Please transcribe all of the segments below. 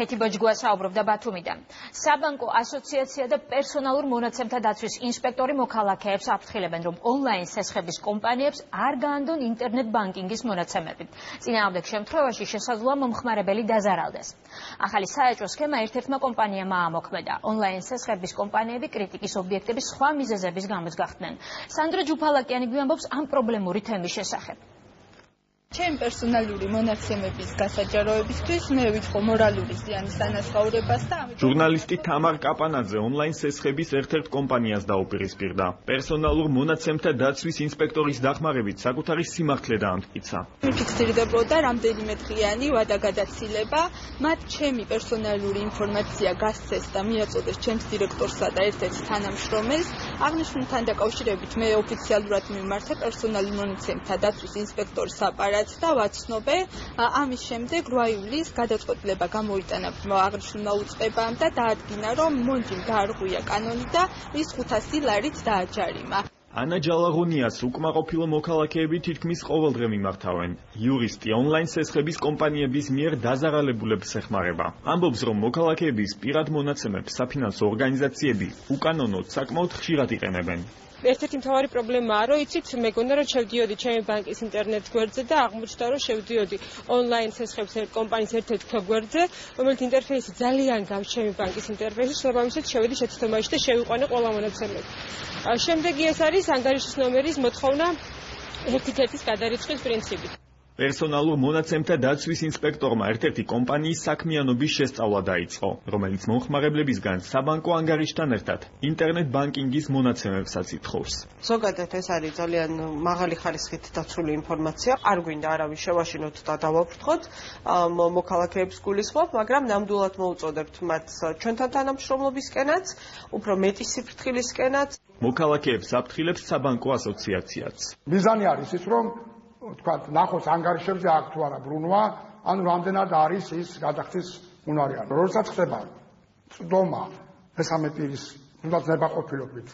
ქეთი ბოჯგუა საუბრობდა ბათუმიდან. საბანკო ასოციაცია და პერსონალურ მონაცემთა დაცვის ინსპექტორი მოქალაქეებს აფრთხილებენ, რომ ონლაინ სესხების კომპანიებს არ გაანდონ ინტერნეტ ბანკინგის მონაცემები. წინააღმდეგ შემთხვევაში შესაძლოა მომხმარებელი დაზარალდეს. ახალი საეჭვო სქემა ერთ-ერთმა კომპანიამ აამოქმედა. ონლაინ სესხების კომპანიები კრიტიკის ობიექტების სხვა მიზეზების გამოც გახდნენ. სანდრო ჯუფალაკიანი გვიამბობს ამ პრობლემური თემის შესახებ. ჩემი პერსონალური მონაცემების გასაჯაროებისთვის მე ვითხო მორალური ზიანის ანაზღაურებას და ჟურნალისტი თამარ კაპანაძე ონლაინ სესხების ერთ-ერთ კომპანიას დაუპირისპირდა. პერსონალურ მონაცემთა დაცვის ინსპექტორის დახმარებით საკუთარი სიმართლე დაამტკიცა. მიფიქსირდებოდა რამდენიმე დღიანი ვადაგადაცილება, მათ ჩემი პერსონალური ინფორმაცია გასცეს და მიაწოდეს ჩემს დირექტორსა და ერთ-ერთ თანამშრომელს. აღნიშნულთან დაკავშირებით მე ოფიციალურად მიმართა პერსონალურ მონაცემთა დაცვის ინსპექტორის აპარატს და ვაცნობე, ამის შემდეგ 8 ივლისს გადაწყვეტილება გამოიტანა აღნიშნულმა უწყებამ და დაადგინა, რომ მონჯიმ დაარღვია კანონი და ის 500 ლარით დააჯარიმა. ანა ჯალაღონიას უკმაყოფილო მოქალაქეები თითქმის ყოველდღე მიმართავენ. იურისტი ონლაინ სესხების კომპანიების მიერ დაზარალებულებს ეხმარება. ამბობს, რომ მოქალაქეების პირად მონაცემებს საფინანსო ორგანიზაციები უკანონოდ საკმაოდ ხშირად იყენებენ. ერთ-ერთი მთავარი პრობლემაა, რომ იცით, მეგონა რომ შევდიოდი ჩემი ბანკის ინტერნეტ გვერდზე და აღმოჩნდა, რომ შევდიოდი ონლაინ სესხების კომპანიის ერთ-ერთ გვერდზე, რომელიც ინტერფეისი ძალიან გავს ჩემი ბანკის ინტერფეისის, შესაბამისად შევედი შეცდომაში და შევიყვანე ყველა მონაცემები. შემდეგი ეს არის ანგარიშის ნომერის მოთხოვნა 1-1-ის გადარიცხვის პრინციპით. პერსონალურ მონაცემთა დაცვის ინსპექტორმა ერთ-ერთი კომპანიის საქმიანობის შესწავლა დაიწყო, რომელიც მომხმარებლებისგან საბანკო ანგარიშთან ერთად ინტერნეტ ბანკინგის მონაცემებსაც ითხოვს. ზოგადად ეს არის ძალიან მაღალი ხარისხით დაცული ინფორმაცია. არ გვინდა არავის შევაშინოთ და დავაფრთხოთ, მოქალაქეებს გულისხმობ, მაგრამ ნამდვილად მოუწოდებთ მათ ჩვენთან თანამშრომლობისკენაც, უფრო მეტი სიფრთხილისკენაც. მოქალაქეებს აფრთხილებს საბანკო ასოციაციაც. მიზანი არის ის, რომ თქვათ, ნახოს ანგარიშებზე აქ თუ არა ბრუნვა, ანუ რამდენად არის ის გადახდის უნარიანი. როდესაც ხდება წვდომა მესამე პირის თუნდაც ნებაყოფილობით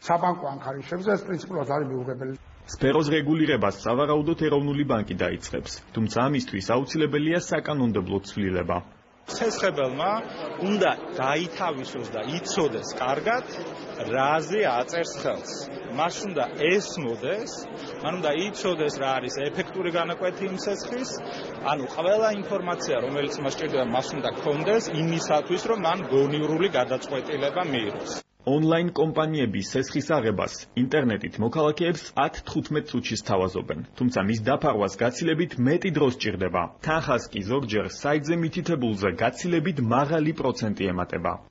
საბანკო ანგარიშებზე, ეს პრინციპულად არის მიუღებელი. სფეროს რეგულირებას სავარაუდოდ ეროვნული ბანკი დაიწყებს, თუმცა ამისთვის აუცილებელია საკანონმდებლო ცვლილება. სესხებელმა უნდა გაითავისოს და იცოდეს კარგად, რაზე აწერს ხელს. მას უნდა ესმოდეს, მან უნდა იცოდეს რა არის ეფექტური განაკვეთი იმ სესხის, ანუ ყველა ინფორმაცია, რომელიც მას სჭირდება, მას უნდა გქონდეს იმისათვის, რომ მან გონივრული გადაწყვეტილება მიიღოს. ონლაინ კომპანიების სესხის აღებას ინტერნეტით მოქალაქეებს 10-15 წუთში სთავაზობენ, თუმცა მის დაფარვას გაცილებით მეტი დრო სჭირდება. თანხას კი ზოგჯერ საიტზე მითითებულზე გაცილებით მაღალი პროცენტი ემატება.